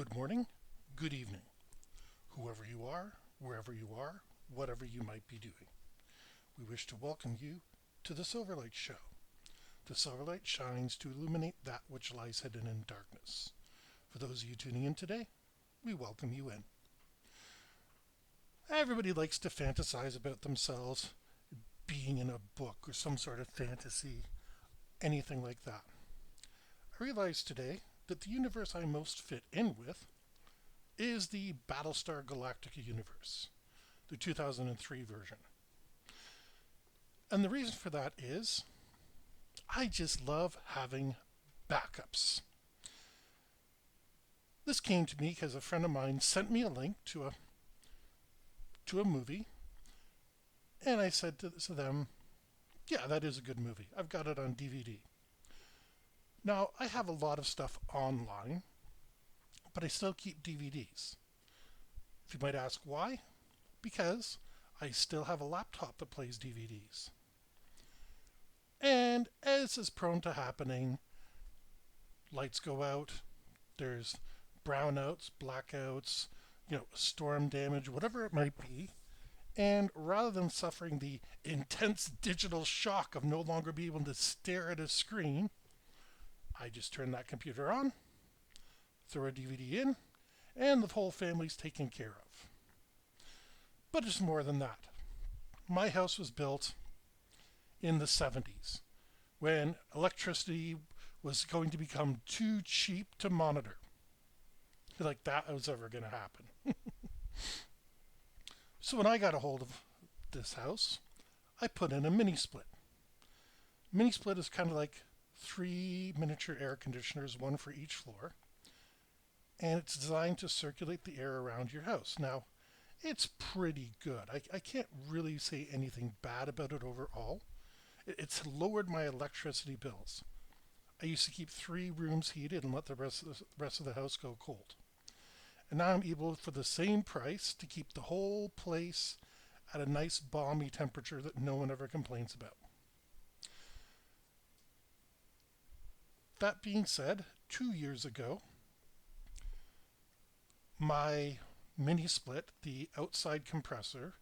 Good morning, good evening, whoever you are, wherever you are, whatever you might be doing. We wish to welcome you to the Silverlight Show. The Silverlight shines to illuminate that which lies hidden in darkness. For those of you tuning in today, we welcome you in. Everybody likes to fantasize about themselves being in a book or some sort of fantasy, anything like that. I realize today that the universe I most fit in with is the Battlestar Galactica universe, the 2003 version. And the reason for that is I just love having backups. This came to me because a friend of mine sent me a link to a movie, and I said to them, yeah, that is a good movie. I've got it on DVD. Now, I have a lot of stuff online, but I still keep DVDs. If you might ask why, because I still have a laptop that plays DVDs. And as is prone to happening, lights go out, there's brownouts, blackouts, storm damage, whatever it might be. And rather than suffering the intense digital shock of no longer being able to stare at a screen, I just turn that computer on, throw a DVD in, and the whole family's taken care of. But it's more than that. My house was built in the 70s when electricity was going to become too cheap to monitor. Like that was ever going to happen. So when I got a hold of this house, I put in a mini split. Mini split is kind of like 3 miniature air conditioners, one for each floor. And it's designed to circulate the air around your house. Now, it's pretty good. I can't really say anything bad about it overall. It's lowered my electricity bills. I used to keep 3 rooms heated and let the rest of the house go cold. And now I'm able, for the same price, to keep the whole place at a nice balmy temperature that no one ever complains about. That being said, 2 years ago, my mini split, the outside compressor,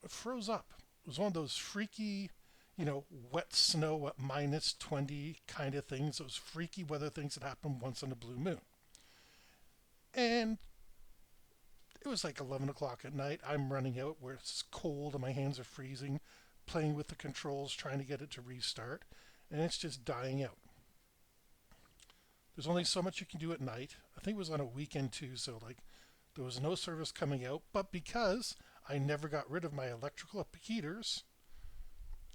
froze up. It was one of those freaky, wet snow at -20 kind of things. Those freaky weather things that happen once in a blue moon. And it was like 11 o'clock at night. I'm running out where it's cold and my hands are freezing, playing with the controls, trying to get it to restart, and it's just dying out. There's only so much you can do at night. I think it was on a weekend too, so there was no service coming out. But because I never got rid of my electrical heaters,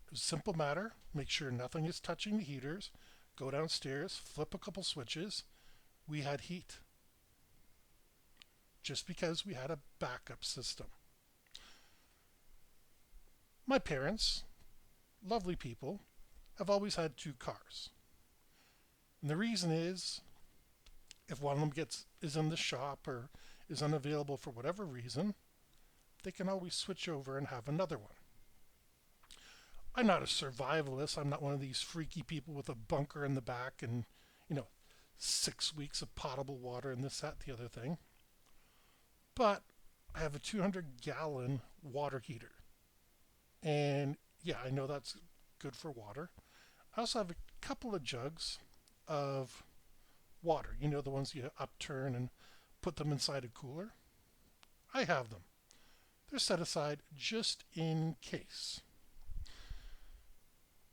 it was a simple matter. Make sure nothing is touching the heaters. Go downstairs, flip a couple switches. We had heat. Just because we had a backup system. My parents, lovely people, have always had 2 cars. And the reason is, if one of them is in the shop or is unavailable for whatever reason, they can always switch over and have another one. I'm not a survivalist. I'm not one of these freaky people with a bunker in the back and, 6 weeks of potable water and this, that, the other thing. But I have a 200-gallon water heater. And yeah, I know that's good for water. I also have a couple of jugs of water, the ones you upturn and put them inside a cooler. I have them. They're set aside just in case.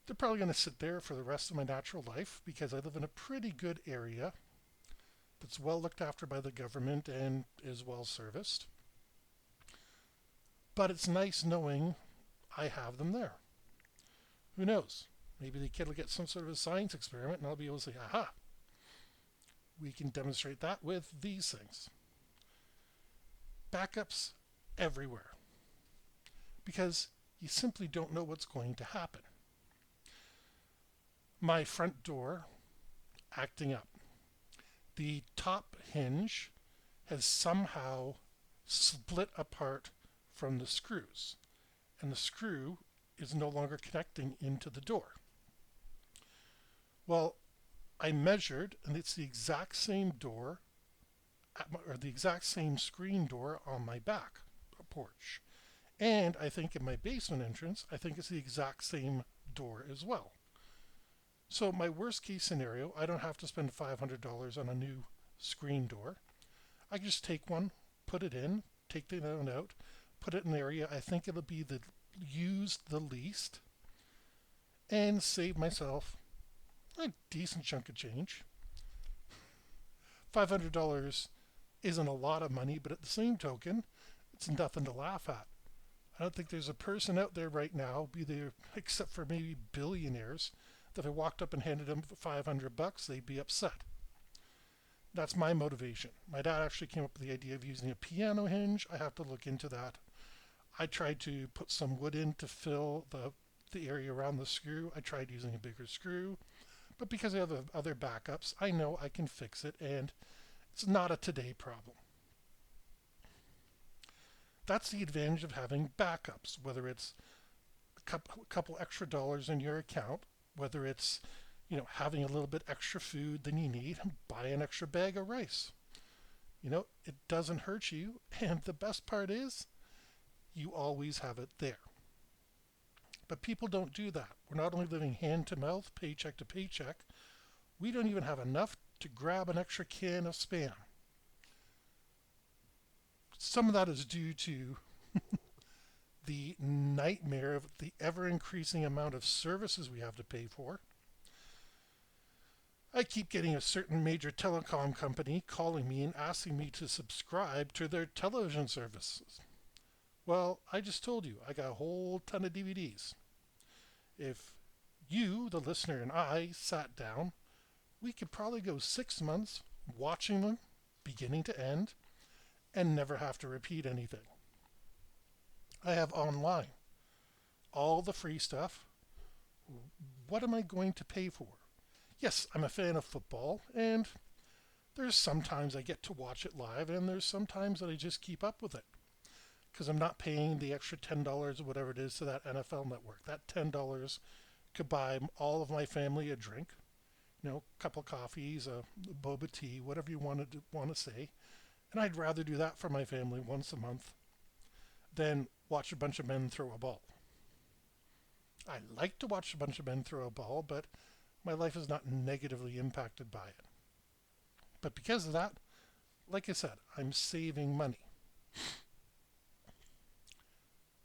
They're probably going to sit there for the rest of my natural life because I live in a pretty good area that's well looked after by the government and is well serviced. But it's nice knowing I have them there. Who knows? Maybe the kid will get some sort of a science experiment and I'll be able to say, aha, we can demonstrate that with these things. Backups everywhere. Because you simply don't know what's going to happen. My front door acting up. The top hinge has somehow split apart from the screws. And the screw is no longer connecting into the door. Well, I measured, and it's the exact same door or the exact same screen door on my back porch. And I think in my basement entrance, I think it's the exact same door as well. So my worst case scenario, I don't have to spend $500 on a new screen door. I can just take one, put it in, take the one out, put it in the area I think it'll be the used the least, and save myself a decent chunk of change. $500 isn't a lot of money, but at the same token, it's nothing to laugh at. I don't think there's a person out there right now, be there except for maybe billionaires, that if I walked up and handed them $500, they'd be upset. That's my motivation. My dad actually came up with the idea of using a piano hinge. I have to look into that. I tried to put some wood in to fill the area around the screw. I tried using a bigger screw, but because I have other backups, I know I can fix it, and it's not a today problem. That's the advantage of having backups, whether it's a couple extra dollars in your account, whether it's having a little bit extra food than you need, buy an extra bag of rice. It doesn't hurt you, and the best part is you always have it there. But people don't do that. We're not only living hand to mouth, paycheck to paycheck, we don't even have enough to grab an extra can of Spam. Some of that is due to the nightmare of the ever increasing amount of services we have to pay for. I keep getting a certain major telecom company calling me and asking me to subscribe to their television services. Well, I just told you, I got a whole ton of DVDs. If you, the listener, and I sat down, we could probably go 6 months watching them, beginning to end, and never have to repeat anything. I have online all the free stuff. What am I going to pay for? Yes, I'm a fan of football, and there's sometimes I get to watch it live, and there's sometimes that I just keep up with it because I'm not paying the extra $10 or whatever it is to that NFL network. That $10 could buy all of my family a drink, a couple coffees, a boba tea, whatever you want to say. And I'd rather do that for my family once a month than watch a bunch of men throw a ball. I like to watch a bunch of men throw a ball, but my life is not negatively impacted by it. But because of that, like I said, I'm saving money.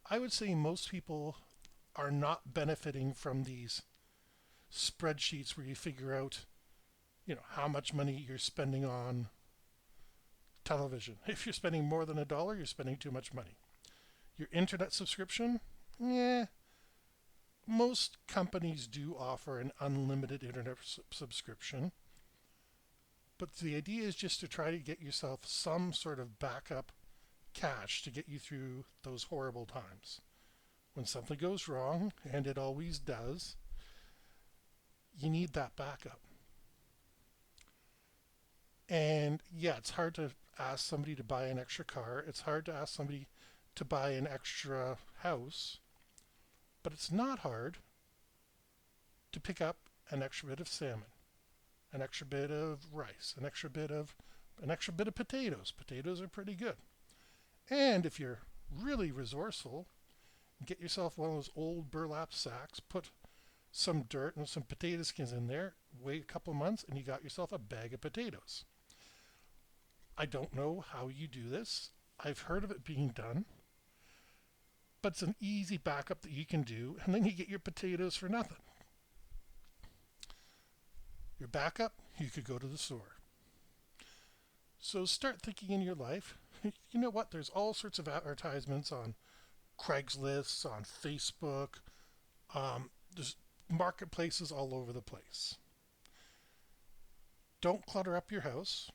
I would say most people are not benefiting from these spreadsheets where you figure out, how much money you're spending on television. If you're spending more than $1, you're spending too much money. Your internet subscription, most companies do offer an unlimited internet subscription, but the idea is just to try to get yourself some sort of backup cash to get you through those horrible times. When something goes wrong, and it always does, you need that backup. And yeah, it's hard to ask somebody to buy an extra car. It's hard to ask somebody to buy an extra house. But it's not hard to pick up an extra bit of salmon, an extra bit of rice, an extra bit of potatoes. Potatoes are pretty good. And if you're really resourceful, get yourself one of those old burlap sacks, put some dirt and some potato skins in there, wait a couple months, and you got yourself a bag of potatoes. I don't know how you do this. I've heard of it being done. But it's an easy backup that you can do, and then you get your potatoes for nothing. Your backup, you could go to the store. So start thinking in your life. You know what? There's all sorts of advertisements on Craigslist, on Facebook. There's marketplaces all over the place. Don't clutter up your house,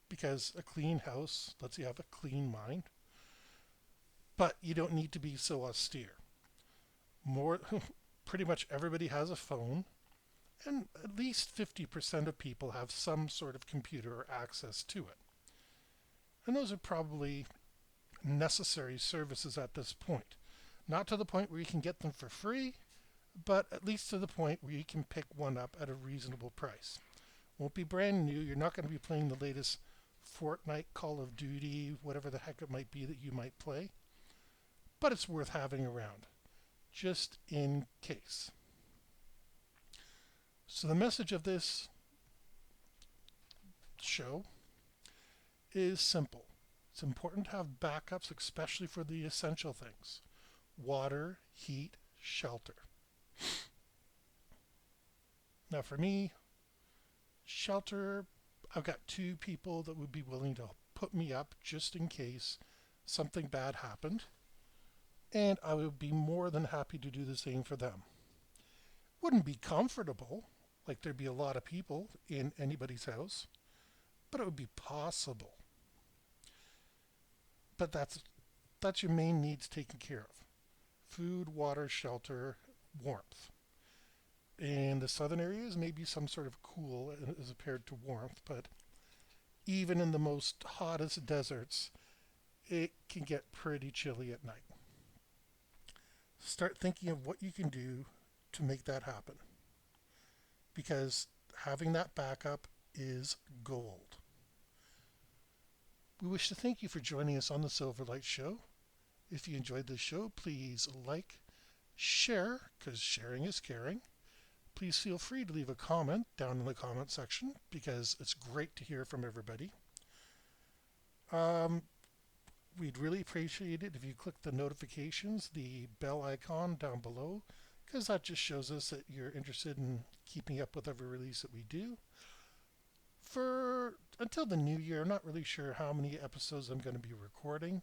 because a clean house lets you have a clean mind. But you don't need to be so austere. Pretty much everybody has a phone, and at least 50% of people have some sort of computer or access to it. And those are probably necessary services at this point. Not to the point where you can get them for free, but at least to the point where you can pick one up at a reasonable price. Won't be brand new. You're not going to be playing the latest Fortnite, Call of Duty, whatever the heck it might be that you might play. But it's worth having around, just in case. So the message of this show is simple. It's important to have backups, especially for the essential things: water, heat, shelter. Now, for me, shelter, I've got two people that would be willing to put me up just in case something bad happened, and I would be more than happy to do the same for them. Wouldn't be comfortable, like there'd be a lot of people in anybody's house, but it would be possible. But that's your main needs taken care of: food, water, shelter, warmth. In the southern areas, maybe some sort of cool as compared to warmth, but even in the most hottest deserts, it can get pretty chilly at night. Start thinking of what you can do to make that happen, because having that backup is gold. We wish to thank you for joining us on the Silverlight Show. If you enjoyed this show, please like, share, because sharing is caring. Please feel free to leave a comment down in the comment section, because it's great to hear from everybody. We'd really appreciate it if you click the notifications, the bell icon down below, because that just shows us that you're interested in keeping up with every release that we do. For until the new year, I'm not really sure how many episodes I'm going to be recording,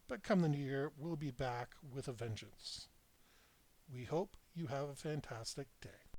but come the new year, we'll be back with a vengeance. We hope you have a fantastic day.